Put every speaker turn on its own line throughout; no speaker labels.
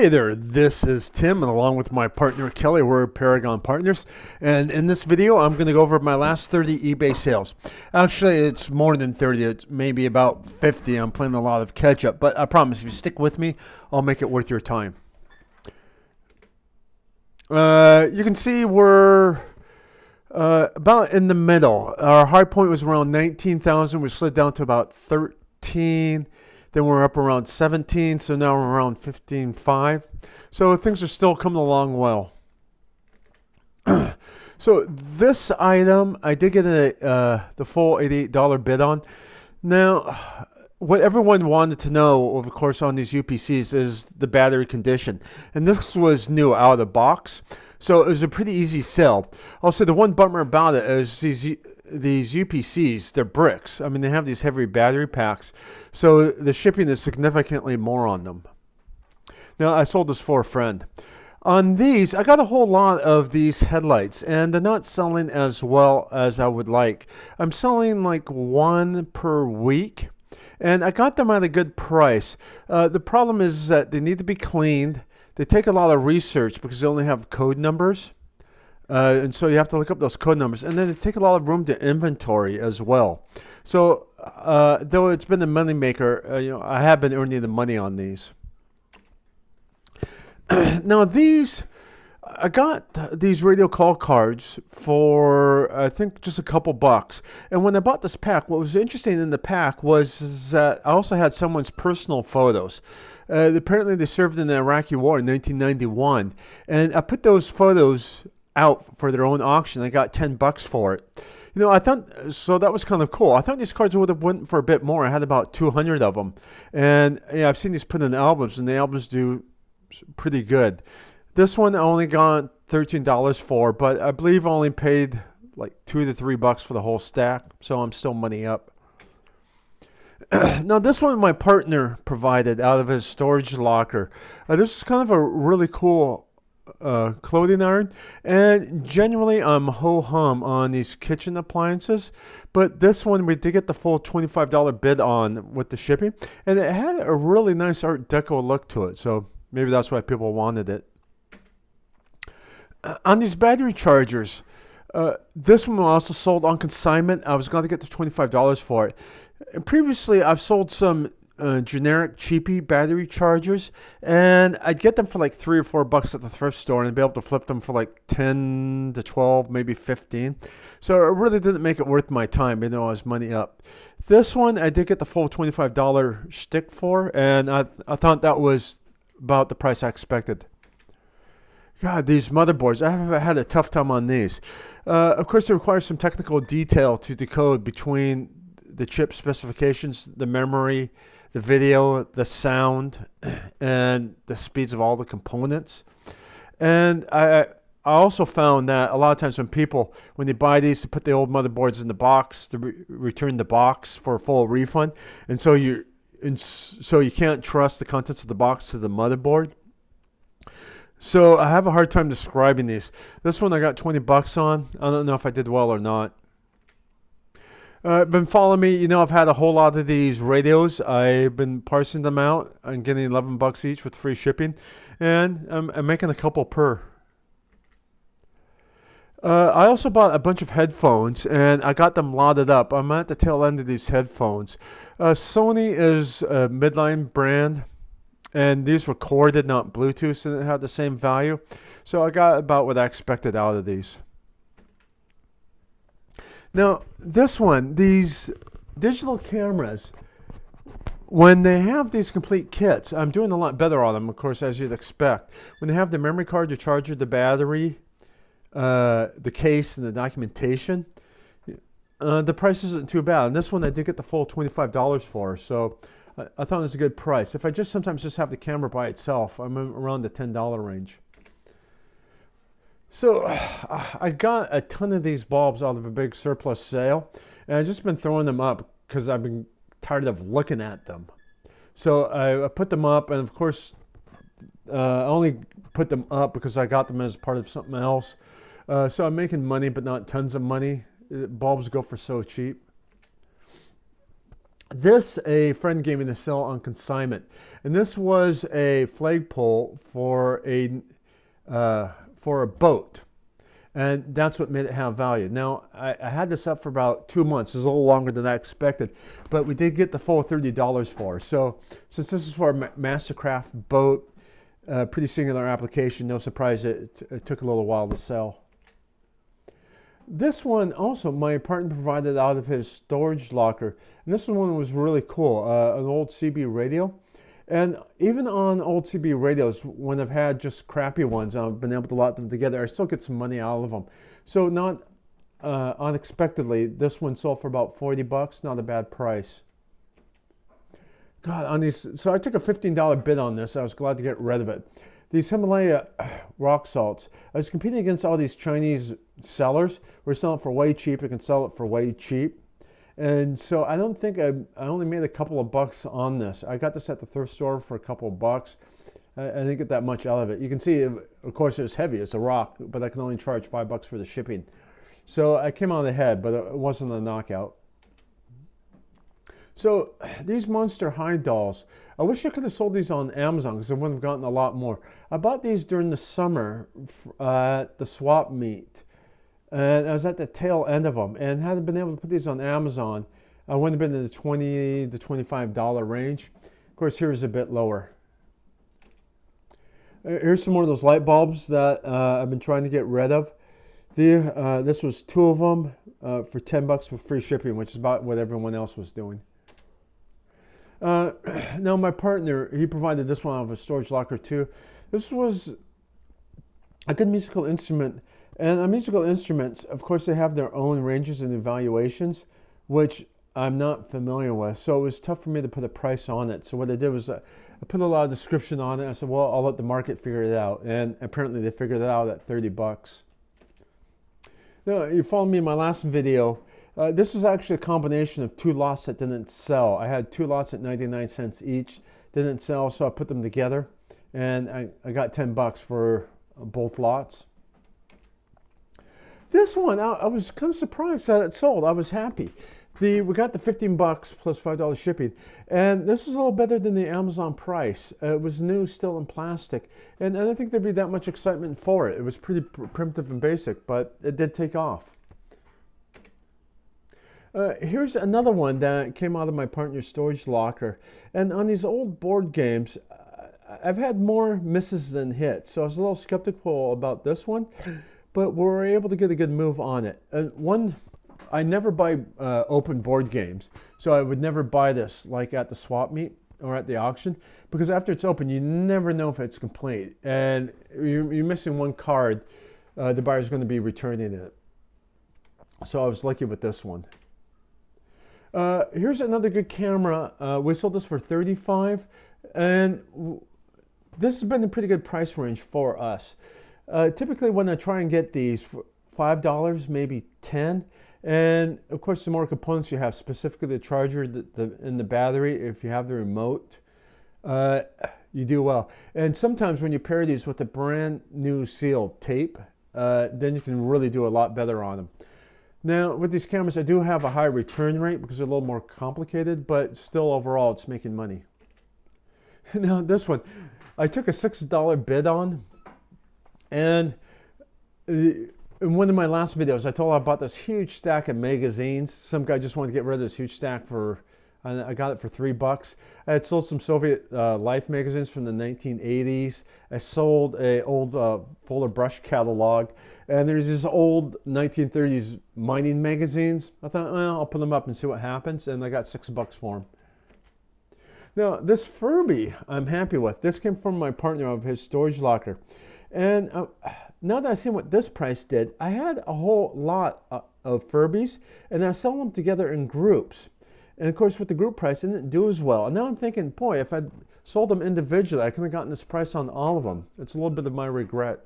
Hey there, this is Tim, and along with my partner Kelly, we're Paragon Partners. And in this video, I'm going to go over my last 30 eBay sales. Actually, it's more than 30, it's maybe about 50. I'm playing a lot of catch up, but I promise if you stick with me, I'll make it worth your time. You can see we're about in the middle. Our high point was around 19,000. We slid down to about 13. Then we're up around 17, so now we're around 15.5. So things are still coming along well. So this item, I did get the full $88 bid on. Now, what everyone wanted to know, of course, on these UPCs is the battery condition. And this was new out of the box. So it was a pretty easy sell. Also, the one bummer about it is these UPCs, they're bricks. I mean, they have these heavy battery packs. So the shipping is significantly more on them. Now, I sold this for a friend. On these, I got a whole lot of these headlights, and they're not selling as well as I would like. I'm selling like one per week, and I got them at a good price. The problem is that they need to be cleaned. They take a lot of research because they only have code numbers. And so you have to look up those code numbers. And then they take a lot of room to inventory as well. So though it's been a money maker, I have been earning the money on these. Now I got these radio call cards for, I think, just a couple bucks. And when I bought this pack, what was interesting in the pack was that I also had someone's personal photos. Apparently they served in the Iraqi war in 1991. And I put those photos out for their own auction. I got $10 for it. I thought, so that was kind of cool. I thought these cards would have went for a bit more. I had about 200 of them. And yeah, I've seen these put in albums, and the albums do pretty good. This one I only got $13 for, but I believe I only paid like $2 to $3 for the whole stack. So I'm still money up. Now, this one my partner provided out of his storage locker. This is kind of a really cool clothing iron, and generally I'm ho-hum on these kitchen appliances, but this one we did get the full $25 bid on with the shipping, and it had a really nice Art Deco look to it, so maybe that's why people wanted it. On these battery chargers, this one was also sold on consignment. I was going to get the $25 for it. And previously, I've sold some generic cheapy battery chargers, and I'd get them for like $3 or $4 at the thrift store, and I'd be able to flip them for like 10 to 12, maybe 15. So it really didn't make it worth my time, even though I was money up. This one, I did get the full $25 stick for, and I thought that was about the price I expected. God, these motherboards, I have had a tough time on these. Of course, it requires some technical detail to decode between the chip specifications, the memory, the video, the sound, and the speeds of all the components. And I also found that a lot of times when they buy these, to put the old motherboards in the box, to return the box for a full refund. And so you can't trust the contents of the box to the motherboard. So I have a hard time describing these. This one I got $20 on. I don't know if I did well or not. Been following me, I've had a whole lot of these radios. I've been parsing them out and getting $11 each with free shipping, and I'm making a couple per. I also bought a bunch of headphones, and I got them loaded up. I'm at the tail end of these headphones. Sony is a midline brand, and these were corded, not Bluetooth, so they had the same value. So I got about what I expected out of these. Now, this one, these digital cameras, when they have these complete kits, I'm doing a lot better on them, of course, as you'd expect. When they have the memory card, the charger, the battery, the case, and the documentation, the price isn't too bad. And this one I did get the full $25 for, so I thought it was a good price. If I sometimes just have the camera by itself, I'm around the $10 range. So I got a ton of these bulbs out of a big surplus sale, and I've just been throwing them up because I've been tired of looking at them. So I put them up, and of course I only put them up because I got them as part of something else. So I'm making money, but not tons of money. Bulbs go for so cheap. This, a friend gave me to sell on consignment. And this was a flagpole for a boat. And that's what made it have value. Now, I had this up for about 2 months. It was a little longer than I expected, but we did get the full $30 for it. So since this is for a Mastercraft boat, pretty singular application, no surprise it took a little while to sell. This one also, my partner provided out of his storage locker. And this one was really cool, an old CB radio. And even on old CB radios, when I've had just crappy ones, I've been able to lot them together, I still get some money out of them. So not unexpectedly, this one sold for about 40 bucks, not a bad price. God, on these, so I took a $15 bid on this. I was glad to get rid of it. These Himalaya rock salts, I was competing against all these Chinese sellers. We're selling it for way cheap. You can sell it for way cheap. And so I don't think I only made a couple of bucks on this. I got this at the thrift store for a couple of bucks. I didn't get that much out of it. You can see, of course, it's heavy. It's a rock, but I can only charge $5 for the shipping. So I came out ahead, but it wasn't a knockout. So these Monster High dolls, I wish I could have sold these on Amazon because I would have gotten a lot more. I bought these during the summer at the swap meet. And I was at the tail end of them. And had I been able to put these on Amazon, I would have been in the $20 to $25 range. Of course, here's a bit lower. Here's some more of those light bulbs that I've been trying to get rid of. This was 2 of them for 10 bucks with free shipping, which is about what everyone else was doing. Now my partner, he provided this one out of a storage locker too. This was a good musical instrument. And on musical instruments, of course, they have their own ranges and evaluations, which I'm not familiar with. So it was tough for me to put a price on it. So what I did was I put a lot of description on it. I said, well, I'll let the market figure it out. And apparently they figured it out at 30 bucks. Now, you followed me in my last video. This was actually a combination of 2 lots that didn't sell. I had 2 lots at 99 cents each. Didn't sell, so I put them together. And I got 10 bucks for both lots. This one, I was kind of surprised that it sold. I was happy. We got the 15 bucks plus $5 shipping. And this was a little better than the Amazon price. It was new, still in plastic. And I didn't think there'd be that much excitement for it. It was pretty primitive and basic, but it did take off. Here's another one that came out of my partner's storage locker. And on these old board games, I've had more misses than hits. So I was a little skeptical about this one. But we were able to get a good move on it. I never buy open board games, so I would never buy this like at the swap meet or at the auction, because after it's open, you never know if it's complete, and you're missing one card. The buyer's going to be returning it. So I was lucky with this one. Here's another good camera. We sold this for $35, and this has been a pretty good price range for us. Typically when I try and get these, $5, maybe $10. And of course, the more components you have, specifically the charger and the battery, if you have the remote, you do well. And sometimes when you pair these with a brand new sealed tape, then you can really do a lot better on them. Now, with these cameras, I do have a high return rate because they're a little more complicated, but still overall, it's making money. Now, this one, I took a $6 bid on. And in one of my last videos, I told you about this huge stack of magazines. Some guy just wanted to get rid of this huge stack and I got it for $3. I had sold some Soviet Life magazines from the 1980s. I sold an old Fuller Brush catalog. And there's these old 1930s mining magazines. I thought, well, I'll put them up and see what happens. And I got $6 for them. Now, this Furby I'm happy with. This came from my partner of his storage locker. And now that I've seen what this price did, I had a whole lot of Furbies, and I sell them together in groups. And of course, with the group price, it didn't do as well. And now I'm thinking, boy, if I'd sold them individually, I could have gotten this price on all of them. It's a little bit of my regret.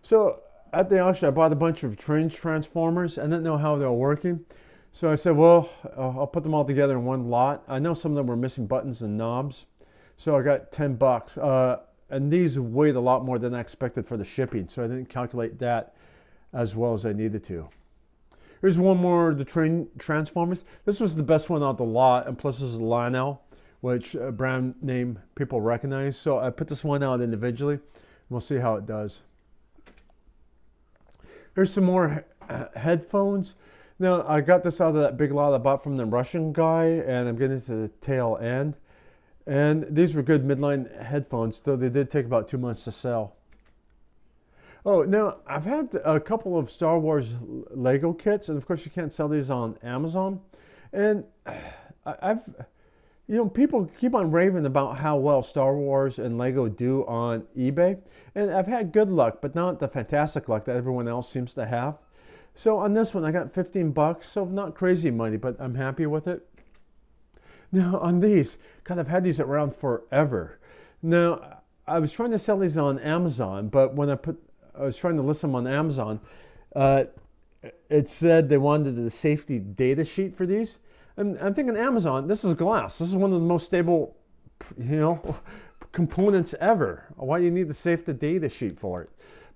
So at the auction, I bought a bunch of Tringe transformers. I didn't know how they were working. So I said, well, I'll put them all together in one lot. I know some of them were missing buttons and knobs. So I got 10 bucks. And these weighed a lot more than I expected for the shipping, so I didn't calculate that as well as I needed to. Here's one more of the Transformers. This was the best one out of the lot, and plus this is Lionel, which a brand name people recognize. So I put this one out individually. We'll see how it does. Here's some more headphones. Now, I got this out of that big lot I bought from the Russian guy, and I'm getting to the tail end. And these were good midline headphones, though they did take about 2 months to sell. Oh, now, I've had a couple of Star Wars Lego kits, and of course you can't sell these on Amazon. And people keep on raving about how well Star Wars and Lego do on eBay. And I've had good luck, but not the fantastic luck that everyone else seems to have. So on this one, I got 15 bucks, so not crazy money, but I'm happy with it. Now on these, God, I've had these around forever. Now, I was trying to sell these on Amazon, but when I was trying to list them on Amazon, it said they wanted the safety data sheet for these. And I'm thinking Amazon, this is glass. This is one of the most stable, components ever. Why do you need the safety data sheet for it?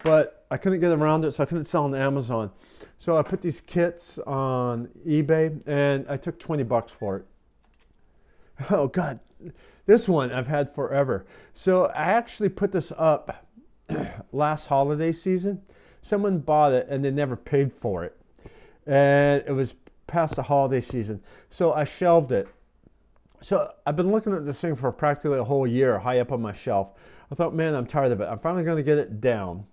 But I couldn't get around it, so I couldn't sell on Amazon. So I put these kits on eBay, and I took 20 bucks for it. Oh God, this one I've had forever. So I actually put this up last holiday season. Someone bought it and they never paid for it. And it was past the holiday season. So I shelved it. So I've been looking at this thing for practically a whole year, high up on my shelf. I thought, man, I'm tired of it. I'm finally going to get it down.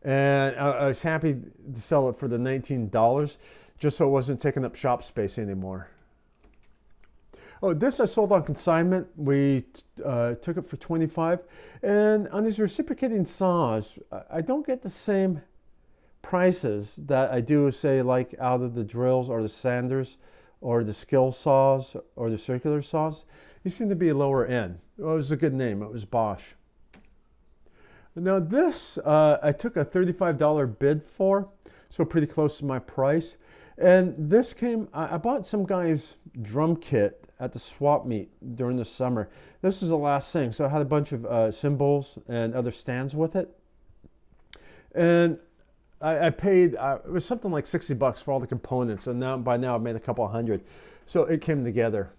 And I was happy to sell it for the $19, just so it wasn't taking up shop space anymore. Oh, this I sold on consignment. We took it for $25. And on these reciprocating saws, I don't get the same prices that I do, say, like out of the drills or the sanders or the skill saws or the circular saws. These seem to be lower end. Well, it was a good name. It was Bosch. Now this, I took a $35 bid for, so pretty close to my price. And this came, I bought some guy's drum kit at the swap meet during the summer. This is the last thing, so I had a bunch of cymbals and other stands with it. And I paid, it was something like 60 bucks for all the components, and now by now I've made a couple hundred. So it came together.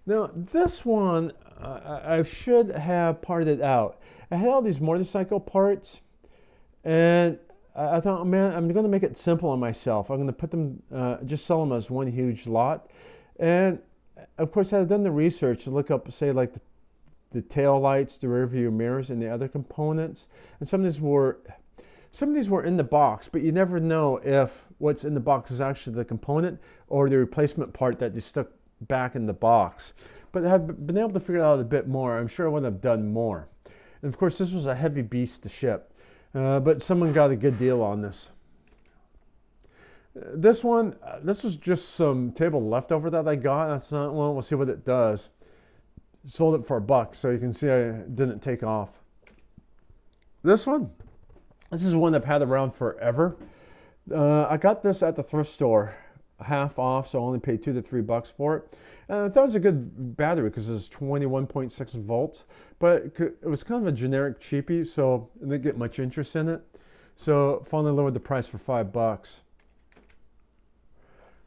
Now this one, I should have parted out. I had all these motorcycle parts, and I thought, man, I'm going to make it simple on myself. I'm going to put them, just sell them as one huge lot. And of course, I've done the research to look up, say, like the tail lights, the rear view mirrors, and the other components. And some of these were in the box, but you never know if what's in the box is actually the component or the replacement part that you stuck back in the box. But I've been able to figure it out a bit more. I'm sure I would have done more. And of course, this was a heavy beast to ship. But someone got a good deal on this. This one, this was just some table leftover that I got. I thought, well, we'll see what it does. Sold it for $1, so you can see I didn't take off. This is one I've had around forever. I got this at the thrift store, half off, so I only paid $2 to $3 for it. And I thought it was a good battery because it was 21.6 volts, but it was kind of a generic cheapie, so I didn't get much interest in it. So finally lowered the price for $5.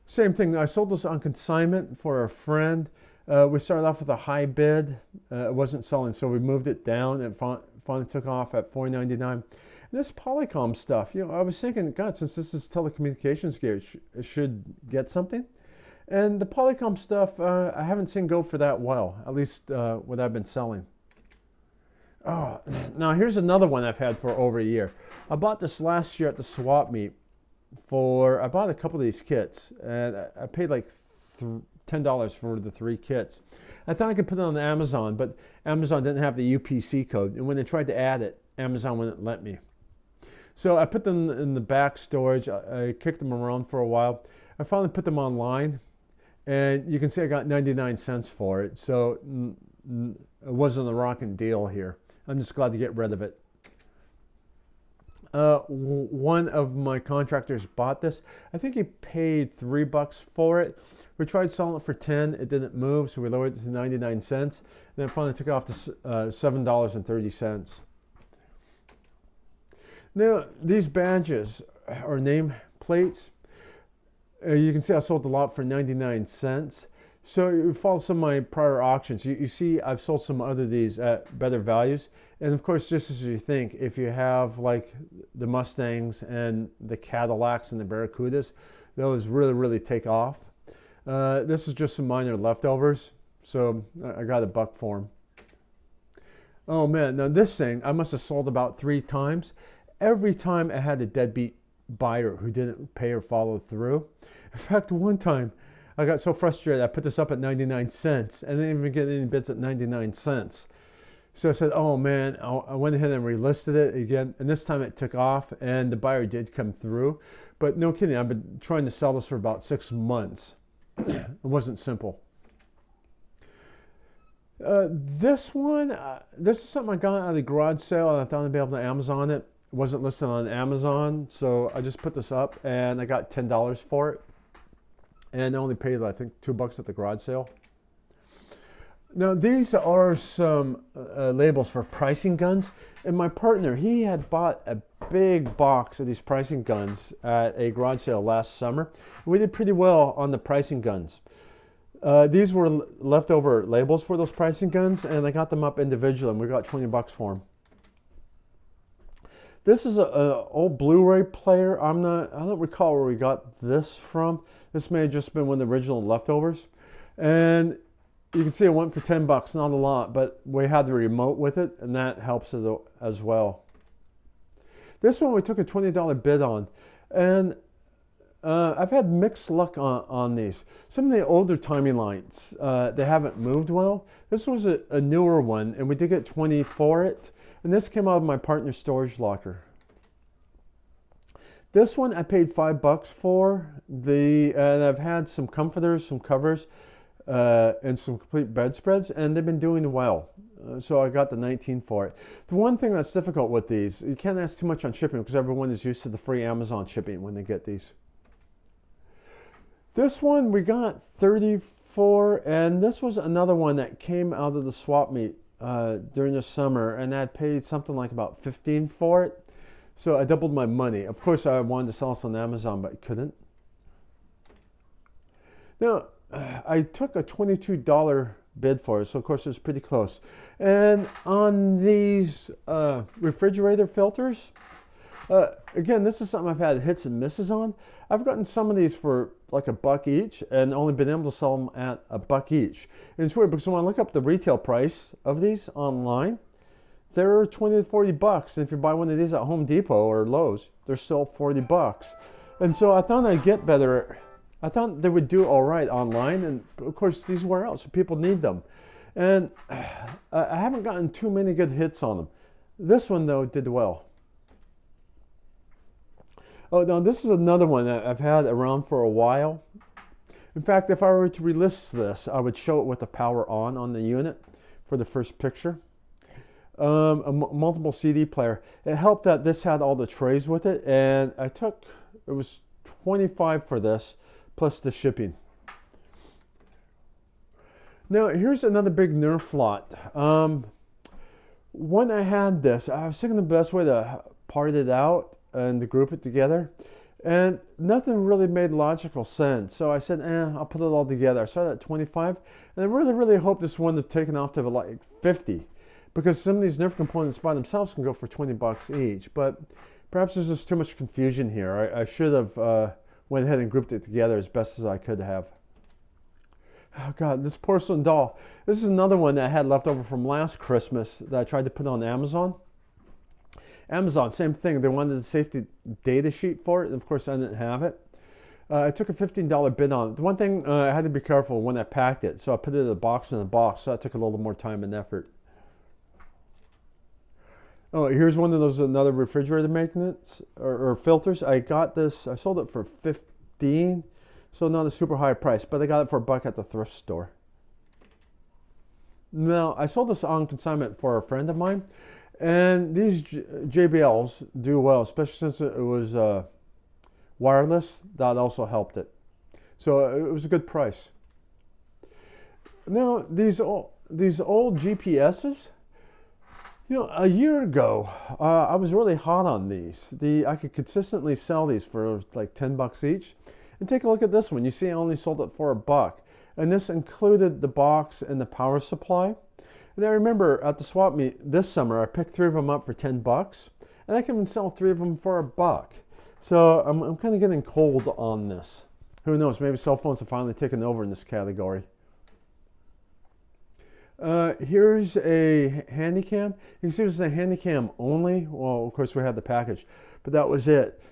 Same thing, I sold this on consignment for a friend. We started off with a high bid. It wasn't selling, so we moved it down and finally took off at $4.99. This Polycom stuff, I was thinking, God, since this is telecommunications gear, it should get something. And the Polycom stuff, I haven't seen go for that well, at least what I've been selling. Oh, now here's another one I've had for over a year. I bought this last year at the swap meet I bought a couple of these kits, and I paid like $10 for the 3 kits. I thought I could put it on Amazon, but Amazon didn't have the UPC code, and when they tried to add it, Amazon wouldn't let me. So I put them in the back storage. I kicked them around for a while. I finally put them online, and you can see I got 99 cents for it. So it wasn't a rocking deal here. I'm just glad to get rid of it. One of my contractors bought this. I think he paid $3 for it. We tried selling it for 10. It didn't move, so we lowered it to 99 cents. And then finally took it off to $7.30. Now, these badges or name plates, you can see I sold a lot for 99 cents. So you follow some of my prior auctions. You see I've sold some other of these at better values. And of course, just as you think, if you have like the Mustangs and the Cadillacs and the Barracudas, those really, really take off. This is just some minor leftovers. So I got a buck for them. Oh man, now this thing, I must have sold about 3 times. Every time I had a deadbeat buyer who didn't pay or follow through. In fact, one time I got so frustrated I put this up at 99 cents and didn't even get any bids at 99 cents. So I said, oh man, I went ahead and relisted it again, and this time it took off and the buyer did come through. But no kidding, I've been trying to sell this for about 6 months. It wasn't simple. This one, this is something I got out of the garage sale and I thought I'd be able to Amazon it. It wasn't listed on Amazon, so I just put this up and I got $10 for it. And I only paid, I think, $2 at the garage sale. Now, these are some labels for pricing guns. And my partner, he had bought a big box of these pricing guns at a garage sale last summer. We did pretty well on the pricing guns. These were leftover labels for those pricing guns, and I got them up individually, and we got $20 for them. This is an old Blu-ray player. I don't recall where we got this from. This may have just been one of the original leftovers. And you can see it went for $10, not a lot, but we had the remote with it, and that helps it as well. This one we took a $20 bid on, and I've had mixed luck on these. Some of the older timing lights, they haven't moved well. This was a newer one, and we did get $20 for it. And this came out of my partner's storage locker. This one I paid $5 for. And I've had some comforters, some covers, and some complete bedspreads, and they've been doing well. So I got the 19 for it. The one thing that's difficult with these, you can't ask too much on shipping because everyone is used to the free Amazon shipping when they get these. This one we got 34, and this was another one that came out of the swap meet during the summer, and I paid something like about 15 for it. So I doubled my money. Of course, I wanted to sell this on Amazon, but I couldn't. Now, I took a $22 bid for it, so of course it's pretty close. And on these refrigerator filters, again, this is something I've had hits and misses on. I've gotten some of these for like $1 each and only been able to sell them at $1 each. And it's weird because when I look up the retail price of these online, they're 20 to 40 bucks. And if you buy one of these at Home Depot or Lowe's, they're still 40 bucks. And so I thought I'd get better. I thought they would do all right online. And of course, these wear out, so people need them. And I haven't gotten too many good hits on them. This one, though, did well. Oh, now this is another one that I've had around for a while. In fact, if I were to relist this, I would show it with the power on the unit for the first picture. A multiple CD player. It helped that this had all the trays with it, and it was $25 for this, plus the shipping. Now, here's another big Nerf lot. When I had this, I was thinking the best way to part it out and to group it together, and nothing really made logical sense. So I said, I'll put it all together. I started at 25, and I really hope this one have taken off to like 50, because some of these Nerf components by themselves can go for 20 bucks each. But perhaps there's just too much confusion here. I should have went ahead and grouped it together as best as I could have. Oh God, this porcelain doll. This is another one that I had left over from last Christmas that I tried to put on Amazon. Amazon, same thing. They wanted the safety data sheet for it, and of course I didn't have it. I took a $15 bid on it. The one thing, I had to be careful when I packed it, so I put it in a box, so that took a little more time and effort. Oh, here's one of those, another refrigerator magnets or filters. I got this, I sold it for 15, so not a super high price, but I got it for $1 at the thrift store. Now, I sold this on consignment for a friend of mine, and these JBLs do well, especially since it was wireless. That also helped it. So it was a good price. Now, these old GPSs, you know, a year ago, I was really hot on these. I could consistently sell these for like 10 bucks each. And take a look at this one. You see I only sold it for $1. And this included the box and the power supply. And I remember at the swap meet this summer, I picked 3 of them up for 10 bucks, and I can even sell 3 of them for a buck. So I'm kind of getting cold on this. Who knows, maybe cell phones have finally taken over in this category. Here's a Handycam. You can see this is a Handycam only. Well, of course we had the package, but that was it.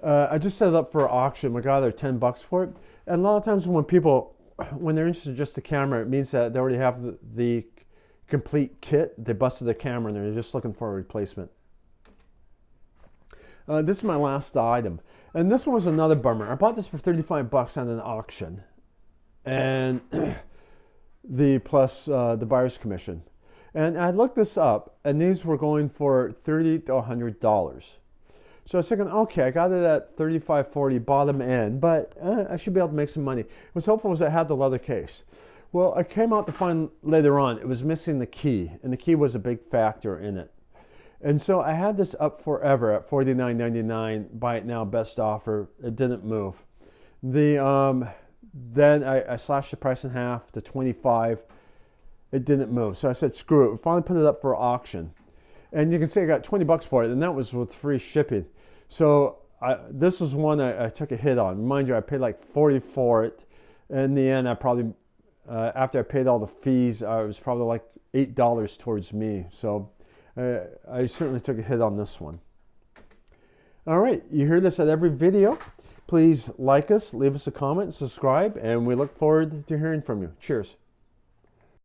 I just set it up for auction. We got 10 bucks for it. And a lot of times when they're interested in just the camera, it means that they already have the complete kit. They busted their camera and they're just looking for a replacement. This is my last item. And this one was another bummer. I bought this for 35 bucks on an auction. And plus the buyer's commission. And I looked this up, and these were going for $30 to $100. So I was thinking, okay, I got it at $35, $40 bottom end, but I should be able to make some money. It was helpful was it had the leather case. Well, I came out to find later on it was missing the key, and the key was a big factor in it. And so I had this up forever at $49.99, buy it now, best offer. It didn't move. Then I slashed the price in half to $25. It didn't move. So I said, screw it. We finally put it up for auction. And you can see I got 20 bucks for it, and that was with free shipping. So this was one I took a hit on. Mind you, I paid like $40 for it. In the end, I probably, after I paid all the fees, it was probably like $8 towards me. So I certainly took a hit on this one. All right, you hear this at every video. Please like us, leave us a comment, subscribe, and we look forward to hearing from you. Cheers.